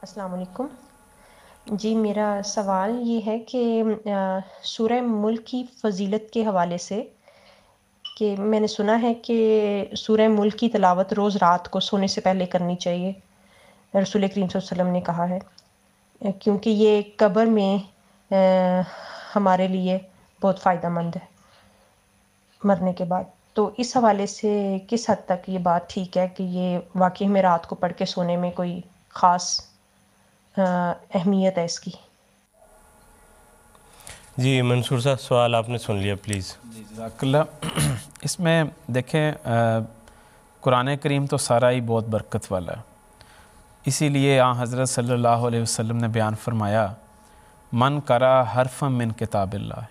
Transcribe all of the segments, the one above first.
السلام علیکم جی، میرا سوال یہ ہے کہ سورہ ملک کی فضیلت کے حوالے سے کہ میں نے سنا ہے کہ سورہ ملک کی تلاوت روز رات کو سونے سے پہلے کرنی چاہیے، رسول کریم صلی اللہ علیہ وسلم نے کہا ہے، کیونکہ یہ قبر میں ہمارے لیے بہت فائدہ مند ہے مرنے کے بعد۔ تو اس حوالے سے کس حد تک یہ بات ٹھیک ہے کہ یہ واقعی میں رات کو پڑھ کے سونے میں کوئی خاص اہمیت ہے اس کی؟ جی منصور صاحب، سوال آپ نے سن لیا، پلیز۔ جی جزاک اللہ۔ اس میں دیکھیں قرآن کریم تو سارا ہی بہت برکت والا ہے، اسی لیے حضرت صلی اللہ علیہ وسلم نے بیان فرمایا من قرأ حرفا من کتاب اللہ،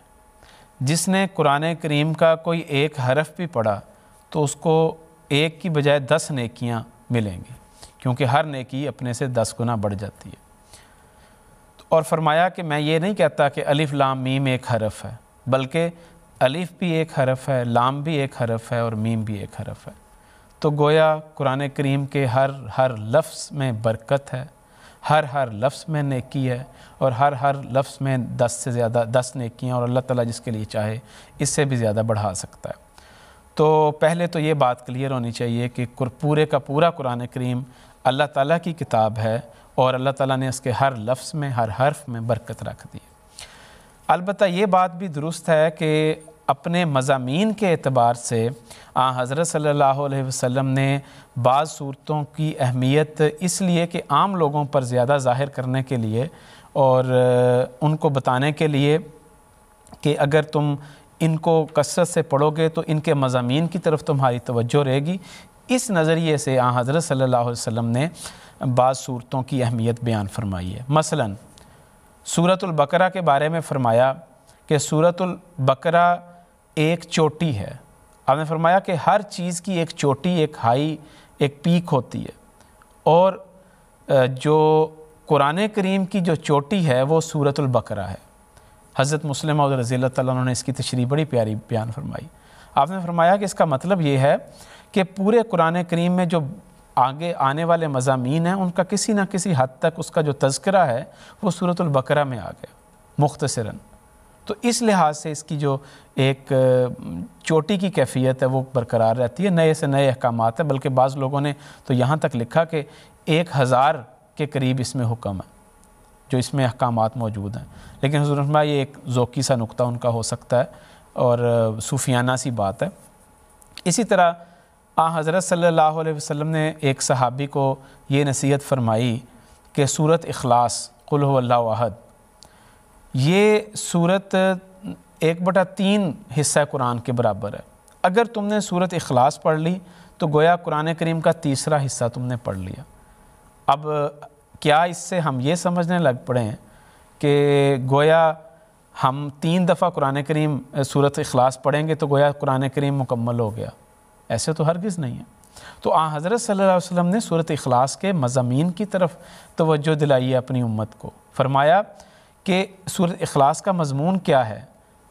جس نے قرآن کریم کا کوئی ایک حرف بھی پڑھا تو اس کو ایک کی بجائے 10 نیکیاں ملیں گی، کیونکہ ہر نیکی اپنے سے 10 گنا بڑھ جاتی ہے۔ اور فرمایا کہ میں یہ نہیں کہتا کہ الف لام میم ایک حرف ہے، بلکہ الف بھی ایک حرف ہے، لام بھی ایک حرف ہے اور میم بھی ایک حرف ہے۔ تو گویا قرآن کریم کے ہر لفظ میں برکت ہے، ہر لفظ میں نیکی ہے، اور ہر لفظ میں 10 سے زیادہ 10 نیکیاں، اور اللہ تعالیٰ جس کے لیے چاہے اس سے بھی زیادہ بڑھا سکتا ہے۔ تو پہلے تو یہ بات کلیئر ہونی چاہیے کہ پورے کا پورا قرآن کریم اللہ تعالیٰ کی کتاب ہے، اور اللہ تعالیٰ نے اس کے ہر لفظ میں ہر حرف میں برکت رکھ دی ہے۔ البتہ یہ بات بھی درست ہے کہ اپنے مضامین کے اعتبار سے حضرت صلی اللہ علیہ وسلم نے بعض صورتوں کی اہمیت اس لیے کہ عام لوگوں پر زیادہ ظاہر کرنے کے لیے اور ان کو بتانے کے لیے کہ اگر تم ان کو کثرت سے پڑھو گے تو ان کے مضامین کی طرف تمہاری توجہ رہے گی، اس نظریے سے حضرت صلی اللہ علیہ وسلم نے بعض صورتوں کی اہمیت بیان فرمائی ہے۔ مثلا سورۃ البقرہ کے بارے میں فرمایا کہ سورۃ البقرہ ایک چوٹی ہے۔ آپ نے فرمایا کہ ہر چیز کی ایک چوٹی، ایک ہائی، ایک پیک ہوتی ہے، اور جو قرآن کریم کی جو چوٹی ہے وہ سورۃ البقرہ ہے۔ حضرت مسلم اور رضی اللہ تعالیٰ عنہ نے اس کی تشریح بڑی پیاری بیان فرمائی۔ آپ نے فرمایا کہ اس کا مطلب یہ ہے کہ پورے قرآن کریم میں جو آگے آنے والے مضامین ہیں ان کا کسی نہ کسی حد تک اس کا جو تذکرہ ہے وہ سورۃ البقرہ میں آ گیا مختصراً۔ تو اس لحاظ سے اس کی جو ایک چوٹی کی کیفیت ہے وہ برقرار رہتی ہے، نئے سے نئے احکامات ہیں، بلکہ بعض لوگوں نے تو یہاں تک لکھا کہ 1000 کے قریب اس میں حکم ہے جو اس میں احکامات موجود ہیں، لیکن حضور فرمایا یہ ایک ذوقی سا نقطہ ان کا ہو سکتا ہے اور صوفیانہ سی بات ہے۔ اسی طرح حضرت صلی اللہ علیہ وسلم نے ایک صحابی کو یہ نصیحت فرمائی کہ سورۃ اخلاص قل هو اللہ احد، یہ سورت 1/3 حصہ قرآن کے برابر ہے۔ اگر تم نے سورۃ اخلاص پڑھ لی تو گویا قرآن کریم کا تیسرا حصہ تم نے پڑھ لیا۔ اب کیا اس سے ہم یہ سمجھنے لگ پڑے ہیں کہ گویا ہم 3 دفعہ قرآن کریم سورۃ اخلاص پڑھیں گے تو گویا قرآن کریم مکمل ہو گیا؟ ایسے تو ہرگز نہیں ہے۔ تو حضرت صلی اللہ علیہ وسلم نے سورۃ اخلاص کے مضامین کی طرف توجہ دلائی ہے اپنی امت کو۔ فرمایا کہ سورۃ اخلاص کا مضمون کیا ہے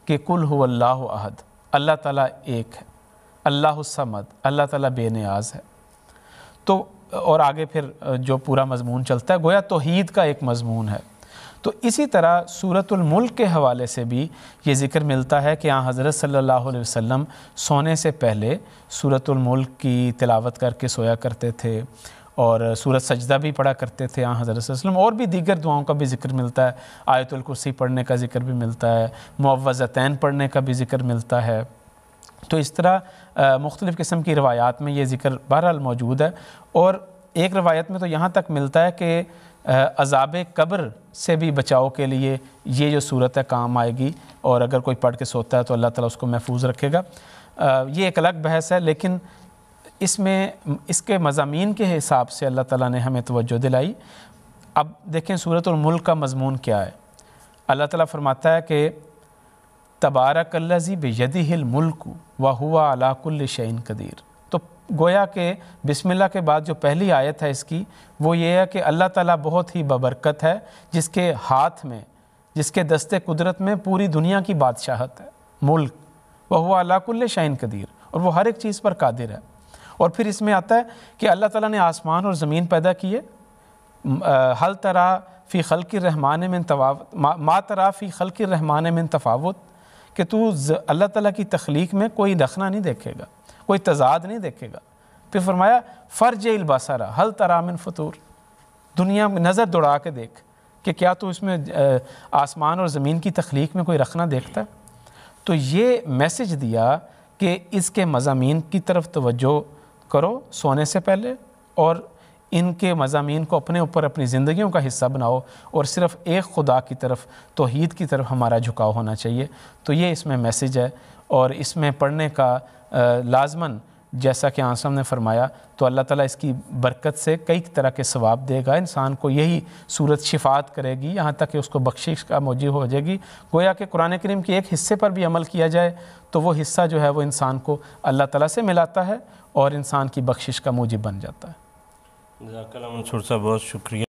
کہ قل هو اللہ احد، اللہ تعالیٰ ایک ہے، اللہ الصمد، اللہ تعالیٰ بے نیاز ہے۔ تو اور آگے پھر جو پورا مضمون چلتا ہے گویا توحید کا ایک مضمون ہے۔ تو اسی طرح سورۃ الملک کے حوالے سے بھی یہ ذکر ملتا ہے کہ حضرت صلی اللہ علیہ وسلم سونے سے پہلے سورۃ الملک کی تلاوت کر کے سویا کرتے تھے، اور سورۃ سجدہ بھی پڑھا کرتے تھے حضرت صلی اللہ علیہ وسلم، اور بھی دیگر دعاؤں کا بھی ذکر ملتا ہے، آیت الکرسی پڑھنے کا ذکر بھی ملتا ہے، معوذتین پڑھنے کا بھی ذکر ملتا ہے۔ تو اس طرح مختلف قسم کی روایات میں یہ ذکر بہرحال موجود ہے، اور ایک روایت میں تو یہاں تک ملتا ہے کہ عذاب قبر سے بھی بچاؤ کے لیے یہ جو صورت ہے کام آئے گی، اور اگر کوئی پڑھ کے سوتا ہے تو اللہ تعالیٰ اس کو محفوظ رکھے گا۔ یہ ایک الگ بحث ہے، لیکن اس میں اس کے مضامین کے حساب سے اللہ تعالیٰ نے ہمیں توجہ دلائی۔ اب دیکھیں سورۃ الملک کا مضمون کیا ہے۔ اللہ تعالیٰ فرماتا ہے کہ تبارک الذی بیدہ الملک وہو علی کل شیء قدیر۔ تو گویا کہ بسم اللہ کے بعد جو پہلی آیت ہے اس کی وہ یہ ہے کہ اللہ تعالیٰ بہت ہی ببرکت ہے، جس کے ہاتھ میں، جس کے دست قدرت میں پوری دنیا کی بادشاہت ہے، ملک، وہو علی کل شیء قدیر، اور وہ ہر ایک چیز پر قادر ہے۔ اور پھر اس میں آتا ہے کہ اللہ تعالیٰ نے آسمان اور زمین پیدا کیے، حل ترا فی خلق الرحمن من تفاوت ما ترا فی خلق الرحمن من تفاوت، کہ تو اللہ تعالیٰ کی تخلیق میں کوئی رخنا نہیں دیکھے گا، کوئی تضاد نہیں دیکھے گا۔ پھر فرمایا فرجع البصر هل ترى من فطور، دنیا میں نظر دوڑا کے دیکھ کہ کیا تو اس میں آسمان اور زمین کی تخلیق میں کوئی رخنا دیکھتا ہے؟ تو یہ میسج دیا کہ اس کے مضامین کی طرف توجہ کرو سونے سے پہلے، اور ان کے مضامین کو اپنے اوپر اپنی زندگیوں کا حصہ بناؤ، اور صرف ایک خدا کی طرف، توحید کی طرف ہمارا جھکاؤ ہونا چاہیے۔ تو یہ اس میں میسج ہے، اور اس میں پڑھنے کا لازماً جیسا کہ آنسم نے فرمایا تو اللہ تعالیٰ اس کی برکت سے کئی طرح کے ثواب دے گا، انسان کو یہی صورت شفاعت کرے گی، یہاں تک کہ اس کو بخشش کا موجب ہو جائے گی۔ گویا کہ قرآن کریم کے ایک حصے پر بھی عمل کیا جائے تو وہ حصہ جو ہے وہ انسان کو اللہ تعالیٰ سے ملاتا ہے اور انسان کی بخشش کا موجب بن جاتا ہے۔ جزاک اللہ منصور صاحب، بہت شکریہ۔